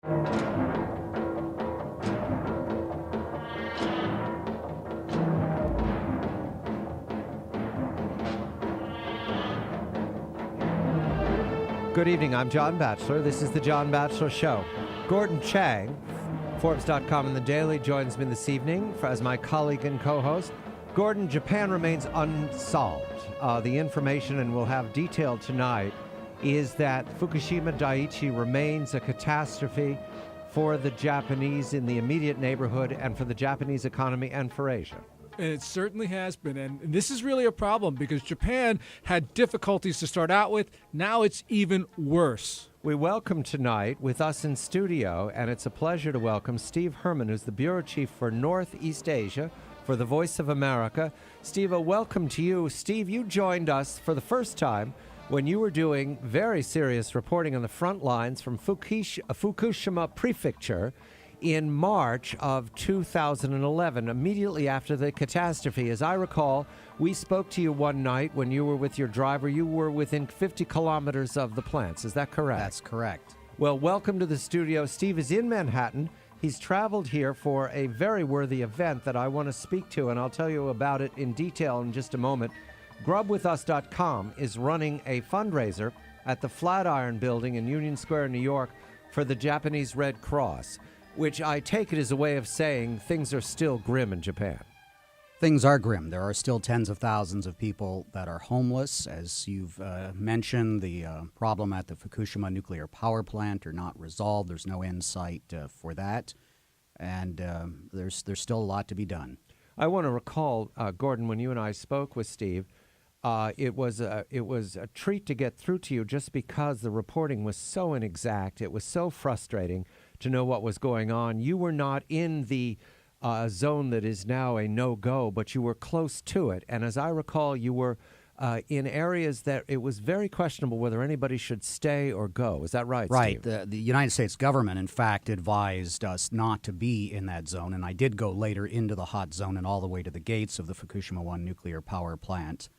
Good evening, I'm John Batchelor. This is the John Batchelor Show. Gordon Chang, Forbes.com and The Daily, joins me this evening as my colleague and co-host. Gordon, Japan remains unsolved. The information, and we'll have detail tonight, is that Fukushima Daiichi remains a catastrophe for the Japanese in the immediate neighborhood and for the Japanese economy and for Asia. And it certainly has been. And this is really a problem because Japan had difficulties to start out with. Now it's even worse. We welcome tonight with us in studio, and it's a pleasure to welcome Steve Herman, who's the Bureau Chief for Northeast Asia for the Voice of America. Steve, welcome to you. Steve, you joined us for the first time when you were doing very serious reporting on the front lines from Fukushima Prefecture in March of 2011, immediately after the catastrophe. As I recall, we spoke to you one night when you were with your driver. You were within 50 kilometers of the plants. Is that correct? That's correct. Well, welcome to the studio. Steve is in Manhattan. He's traveled here for a very worthy event that I want to speak to, and I'll tell you about it in detail in just a moment. GrubWithUs.com is running a fundraiser at the Flatiron Building in Union Square, New York, for the Japanese Red Cross, which I take it as a way of saying things are still grim in Japan. Things are grim. There are still tens of thousands of people that are homeless. As you've mentioned, the problem at the Fukushima nuclear power plant are not resolved. There's no end sight for that. And there's still a lot to be done. I want to recall, Gordon, when you and I spoke with Steve, it was a treat to get through to you just because the reporting was so inexact. It was so frustrating to know what was going on. You were not in the zone that is now a no-go, but you were close to it. And as I recall, you were in areas that it was very questionable whether anybody should stay or go. Is that right, Right. Steve? The United States government, in fact, advised us not to be in that zone. And I did go later into the hot zone and all the way to the gates of the Fukushima 1 nuclear power plant.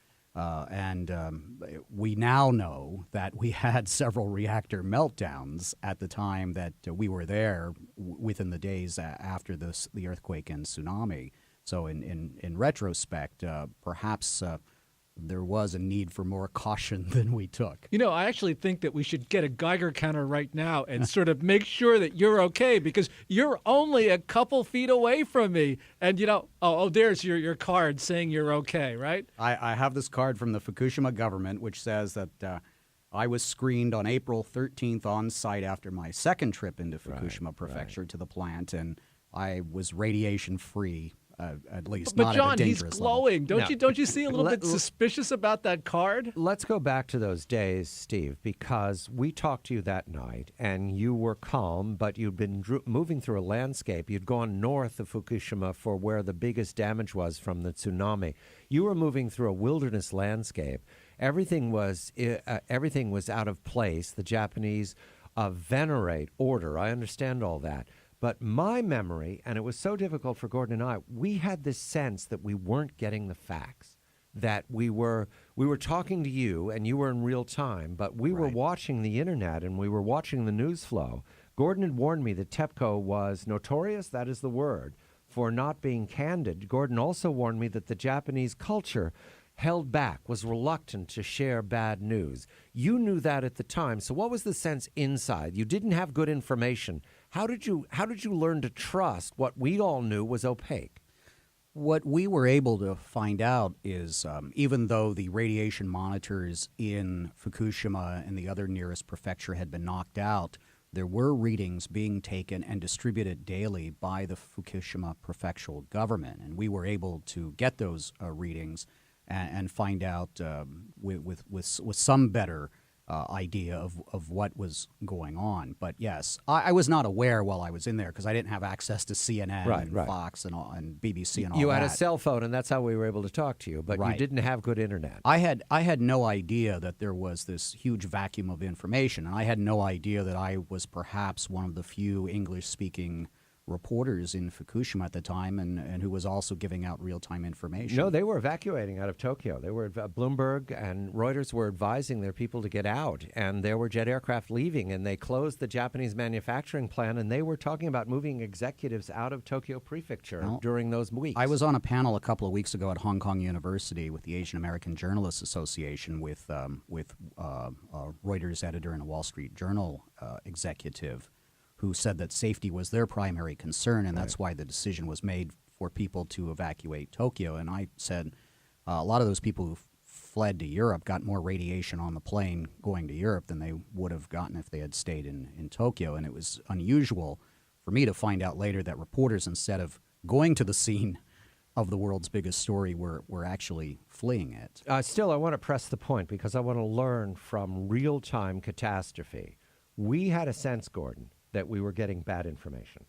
We now know that we had several reactor meltdowns at the time that we were there within the days after the earthquake and tsunami. So in retrospect, perhaps there was a need for more caution than we took. You know, I actually think that we should get a Geiger counter right now and sort of make sure that you're okay because you're only a couple feet away from me. And, you know, there's your card saying you're okay, right? I have this card from the Fukushima government which says that I was screened on April 13th on site after my second trip into Fukushima Prefecture to the plant, and I was radiation-free. At least but not John, at a dangerous he's glowing. level. Don't you see a little bit suspicious about that card? Let's go back to those days, Steve, because we talked to you that night, and you were calm, but you'd been moving through a landscape. You'd gone north of Fukushima for where the biggest damage was from the tsunami. You were moving through a wilderness landscape. Everything was out of place. The Japanese venerate order. I understand all that. But my memory, and it was so difficult for Gordon and I, we had this sense that we weren't getting the facts, that we were talking to you, and you were in real time, but we were watching the internet, and we were watching the news flow. Gordon had warned me that TEPCO was notorious, that is the word, for not being candid. Gordon also warned me that the Japanese culture held back, was reluctant to share bad news. You knew that at the time. So what was the sense inside? You didn't have good information. How did you learn to trust what we all knew was opaque? What we were able to find out is even though the radiation monitors in Fukushima and the other nearest prefecture had been knocked out, there were readings being taken and distributed daily by the Fukushima prefectural government. And we were able to get those readings and find out with some better idea of what was going on. But yes, I was not aware while I was in there because I didn't have access to CNN and Fox and BBC and all that. You had a cell phone, and that's how we were able to talk to you, but you didn't have good internet. I had no idea that there was this huge vacuum of information, and I had no idea that I was perhaps one of the few English-speaking reporters in Fukushima at the time and who was also giving out real-time information. No, they were evacuating out of Tokyo. They were Bloomberg and Reuters were advising their people to get out, and there were jet aircraft leaving, and they closed the Japanese manufacturing plant, and they were talking about moving executives out of Tokyo Prefecture during those weeks. I was on a panel a couple of weeks ago at Hong Kong University with the Asian American Journalists Association with Reuters editor and a Wall Street Journal executive who said that safety was their primary concern, and that's why the decision was made for people to evacuate Tokyo. And I said a lot of those people who fled to Europe got more radiation on the plane going to Europe than they would have gotten if they had stayed in Tokyo. And it was unusual for me to find out later that reporters, instead of going to the scene of the world's biggest story, were actually fleeing it. Still, I want to press the point because I want to learn from real-time catastrophe. We had a sense, Gordon, that we were getting bad information.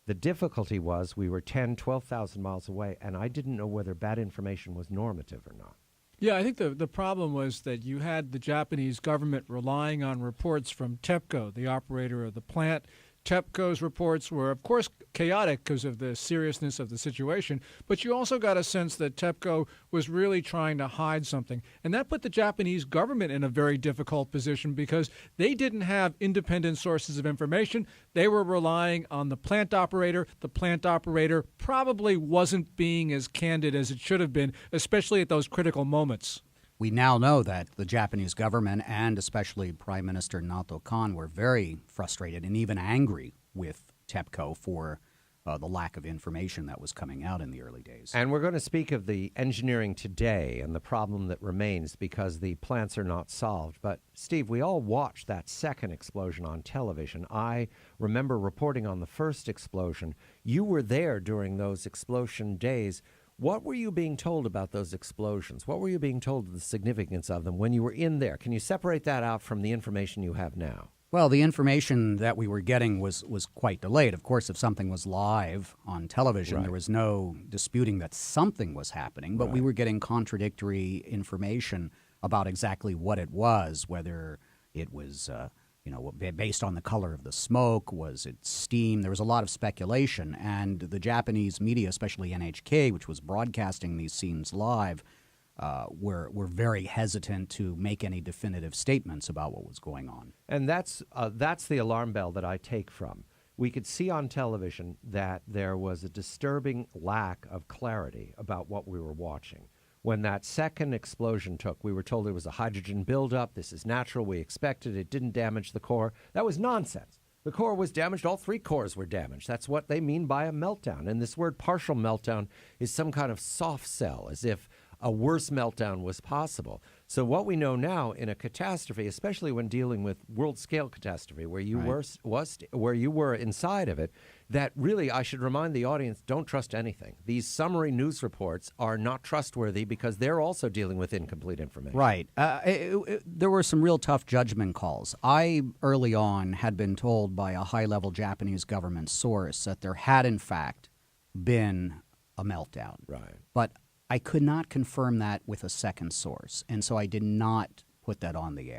The difficulty was we were 10, 12,000 miles away, and I didn't know whether bad information was normative or not. Yeah, I think the problem was that you had the Japanese government relying on reports from TEPCO, the operator of the plant. TEPCO's reports were, of course, chaotic because of the seriousness of the situation, but you also got a sense that TEPCO was really trying to hide something. And that put the Japanese government in a very difficult position because they didn't have independent sources of information. They were relying on the plant operator. The plant operator probably wasn't being as candid as it should have been, especially at those critical moments. We now know that the Japanese government and especially Prime Minister Nato Kan were very frustrated and even angry with TEPCO for the lack of information that was coming out in the early days. And we're going to speak of the engineering today and the problem that remains because the plants are not solved. But, Steve, we all watched that second explosion on television. I remember reporting on the first explosion. You were there during those explosion days. What were you being told about those explosions? What were you being told of the significance of them when you were in there? Can you separate that out from the information you have now? Well, the information that we were getting was quite delayed. Of course, if something was live on television, there was no disputing that something was happening, but we were getting contradictory information about exactly what it was, whether it was based on the color of the smoke, was it steam? There was a lot of speculation, and the Japanese media, especially NHK, which was broadcasting these scenes live, were very hesitant to make any definitive statements about what was going on. And that's the alarm bell that I take from. We could see on television that there was a disturbing lack of clarity about what we were watching. When that second explosion took, we were told there was a hydrogen buildup. This is natural. We expected it. Didn't damage the core. That was nonsense. The core was damaged. All three cores were damaged. That's what they mean by a meltdown. And this word partial meltdown is some kind of soft sell, as if a worse meltdown was possible. So what we know now in a catastrophe, especially when dealing with world-scale catastrophe, where you where you were inside of it, that really, I should remind the audience, don't trust anything. These summary news reports are not trustworthy because they're also dealing with incomplete information. Right. There were some real tough judgment calls. I, early on, had been told by a high-level Japanese government source that there had, in fact, been a meltdown. Right. But I could not confirm that with a second source, and so I did not put that on the air.